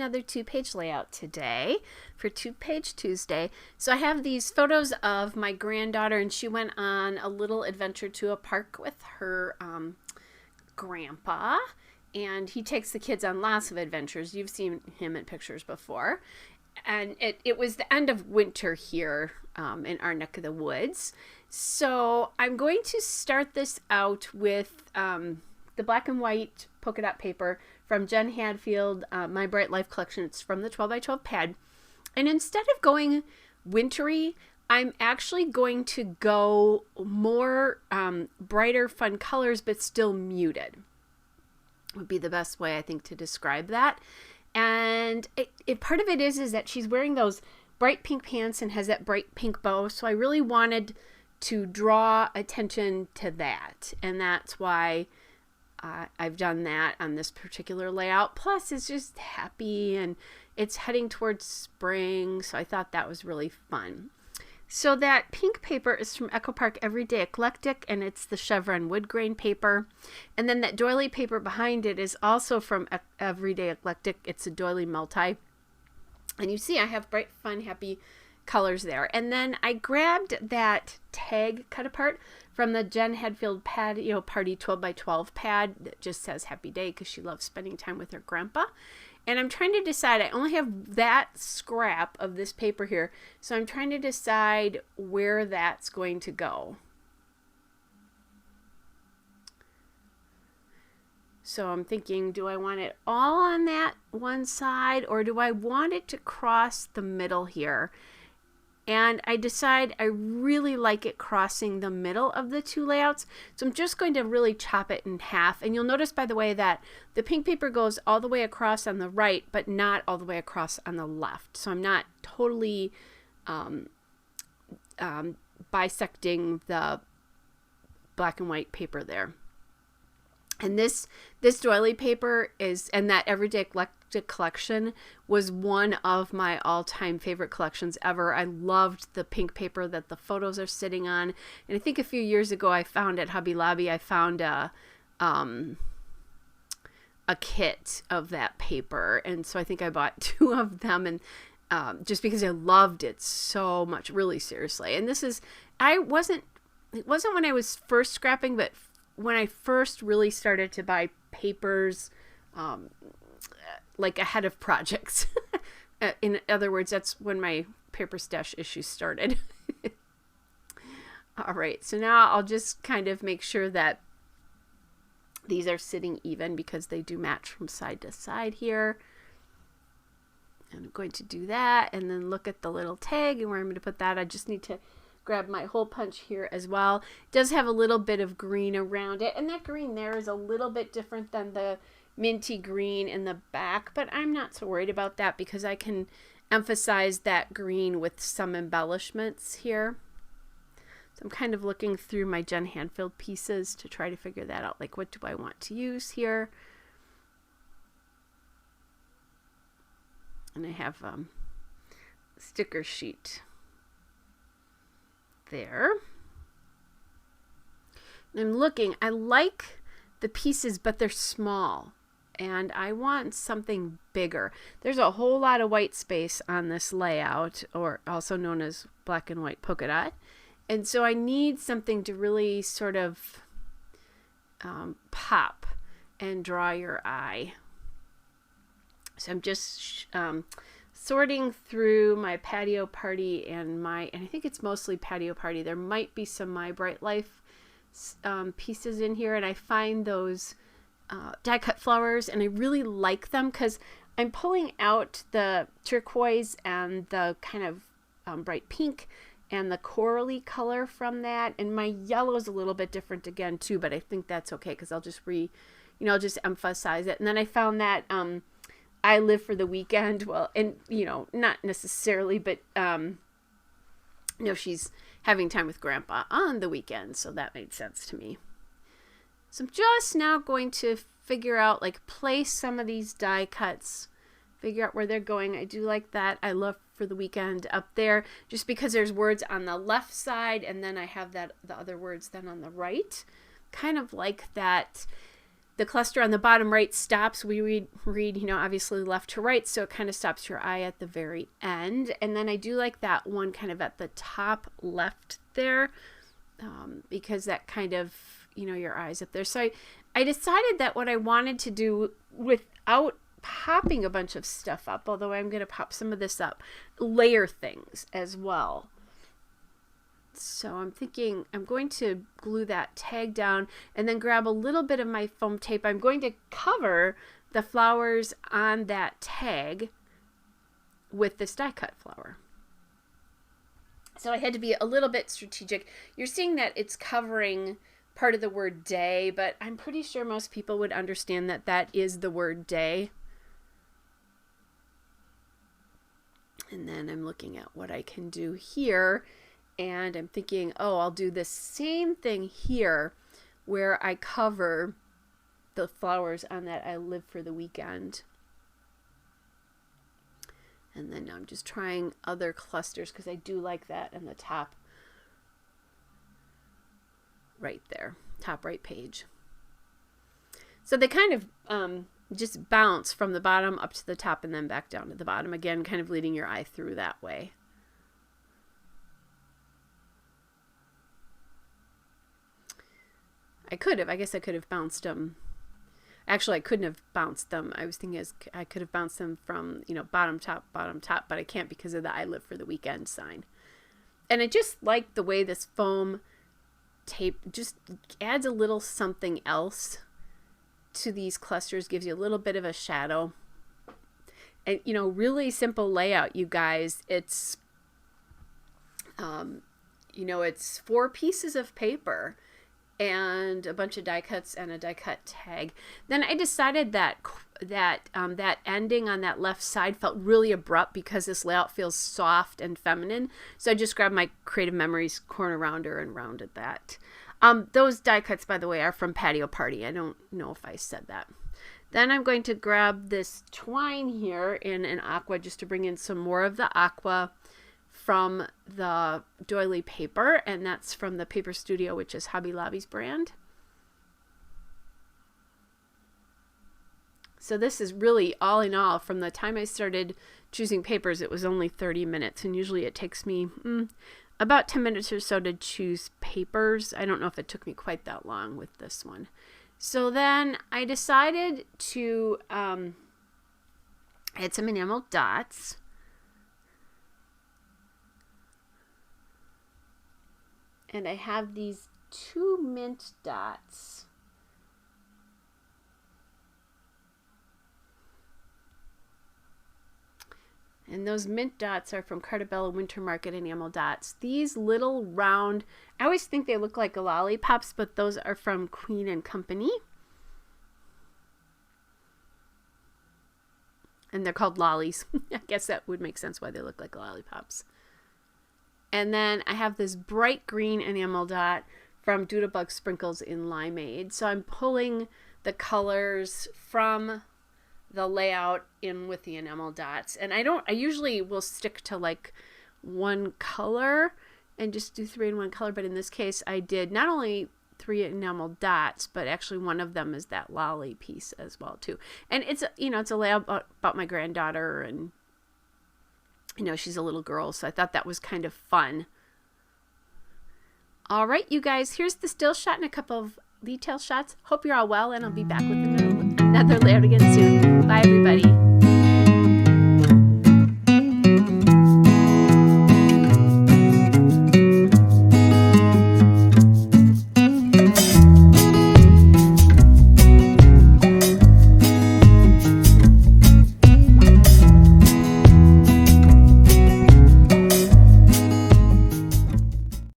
another 2-page layout today for 2-Page Tuesday. So I have these photos of my granddaughter, and she went on a little adventure to a park with her grandpa, and he takes the kids on lots of adventures. You've seen him in pictures before. And it was the end of winter here in our neck of the woods. So I'm going to start this out with the black and white polka dot paper from Jen Hadfield, My Bright Life collection. It's from the 12x12 pad. And instead of going wintry, I'm actually going to go more brighter, fun colors, but still muted. Would be the best way, I think, to describe that. And part of it is that she's wearing those bright pink pants and has that bright pink bow. So I really wanted to draw attention to that. And that's why I've done that on this particular layout. Plus, it's just happy and it's heading towards spring. So I thought that was really fun. So that pink paper is from Echo Park Everyday Eclectic, and it's the chevron wood grain paper. And then that doily paper behind it is also from Everyday Eclectic. It's a doily multi. And you see I have bright, fun, happy colors there. And then I grabbed that tag cut apart from the Jen Hadfield Patio Party 12x12 pad that just says Happy Day because she loves spending time with her grandpa. And I'm trying to decide, I only have that scrap of this paper here, so I'm trying to decide where that's going to go. So I'm thinking, do I want it all on that one side, or do I want it to cross the middle here? And I decide I really like it crossing the middle of the two layouts. So I'm just going to really chop it in half. And you'll notice, by the way, that the pink paper goes all the way across on the right, but not all the way across on the left. So I'm not totally bisecting the black and white paper there. And this doily paper is, and that Everyday Eclectic collection was one of my all-time favorite collections ever. I loved the pink paper that the photos are sitting on. And I think a few years ago I found at Hobby Lobby, I found a kit of that paper. And so I think I bought 2 of them, and just because I loved it so much, really seriously. And this is, it wasn't when I was first scrapping, but when I first really started to buy papers, like ahead of projects. In other words, that's when my paper stash issues started. All right, so now I'll just kind of make sure that these are sitting even because they do match from side to side here. And I'm going to do that and then look at the little tag and where I'm going to put that. I just need to grab my hole punch here as well. It does have a little bit of green around it, and that green there is a little bit different than the minty green in the back, but I'm not so worried about that because I can emphasize that green with some embellishments here. So I'm kind of looking through my Jen Hadfield pieces to try to figure that out, like what do I want to use here. And I have a sticker sheet there. And I'm looking, I like the pieces, but they're small and I want something bigger. There's a whole lot of white space on this layout, or also known as black and white polka dot. And so I need something to really sort of pop and draw your eye. So I'm just sorting through my patio party and I think it's mostly patio party. There might be some My Bright Life pieces in here, and I find those die cut flowers and I really like them because I'm pulling out the turquoise and the kind of bright pink and the corally color from that, and my yellow is a little bit different again too, but I think that's okay because I'll just I'll just emphasize it. And then I found that I Live for the Weekend. Well, and not necessarily, but she's having time with Grandpa on the weekend, so that made sense to me. So I'm just now going to figure out, place some of these die cuts, figure out where they're going. I do like that I Love for the Weekend up there, just because there's words on the left side, and then I have the other words then on the right. Kind of like that The cluster on the bottom right stops. We read, you know, obviously left to right, so it kind of stops your eye at the very end. And then I do like that one kind of at the top left there, because that kind of, you know, your eyes up there. So I decided that what I wanted to do without popping a bunch of stuff up, although I'm going to pop some of this up, layer things as well. So I'm thinking I'm going to glue that tag down and then grab a little bit of my foam tape. I'm going to cover the flowers on that tag with this die cut flower. So I had to be a little bit strategic. You're seeing that it's covering part of the word day, but I'm pretty sure most people would understand that that is the word day. And then I'm looking at what I can do here. And I'm thinking, oh, I'll do the same thing here where I cover the flowers on that I live for the weekend. And then I'm just trying other clusters because I do like that in the top right there, top right page. So they kind of just bounce from the bottom up to the top and then back down to the bottom. Again, kind of leading your eye through that way. I guess I could have bounced them. Actually, I couldn't have bounced them. I was thinking I could have bounced them from, you know, bottom, top, but I can't because of the I live for the weekend sign. And I just like the way this foam tape just adds a little something else to these clusters, gives you a little bit of a shadow. And, you know, really simple layout, you guys. It's, you know, it's 4 pieces of paper and a bunch of die cuts and a die cut tag. Then I decided that that ending on that left side felt really abrupt because this layout feels soft and feminine. So I just grabbed my Creative Memories corner rounder and rounded that. Those die cuts, by the way, are from Patio Party. I don't know if I said that. Then I'm going to grab this twine here in an aqua just to bring in some more of the aqua from the doily paper, and that's from the Paper Studio, which is Hobby Lobby's brand. So this is really, all in all, from the time I started choosing papers, it was only 30 minutes, and usually it takes me about 10 minutes or so to choose papers. I don't know if it took me quite that long with this one. So then I decided to add some enamel dots. And I have these 2 mint dots. And those mint dots are from Cartabella Winter Market Enamel Dots. These little round, I always think they look like lollipops, but those are from Queen and Company. And they're called lollies. I guess that would make sense why they look like lollipops. And then I have this bright green enamel dot from Doodlebug Sprinkles in Limeade. So I'm pulling the colors from the layout in with the enamel dots. And I usually will stick to like one color and just do 3 in one color. But in this case, I did not only 3 enamel dots, but actually one of them is that lolly piece as well too. And it's, you know, it's a layout about my granddaughter, and you know, she's a little girl, so I thought that was kind of fun. All right, you guys, here's the still shot and a couple of detail shots. Hope you're all well, and I'll be back with another layout again soon. Bye, everybody.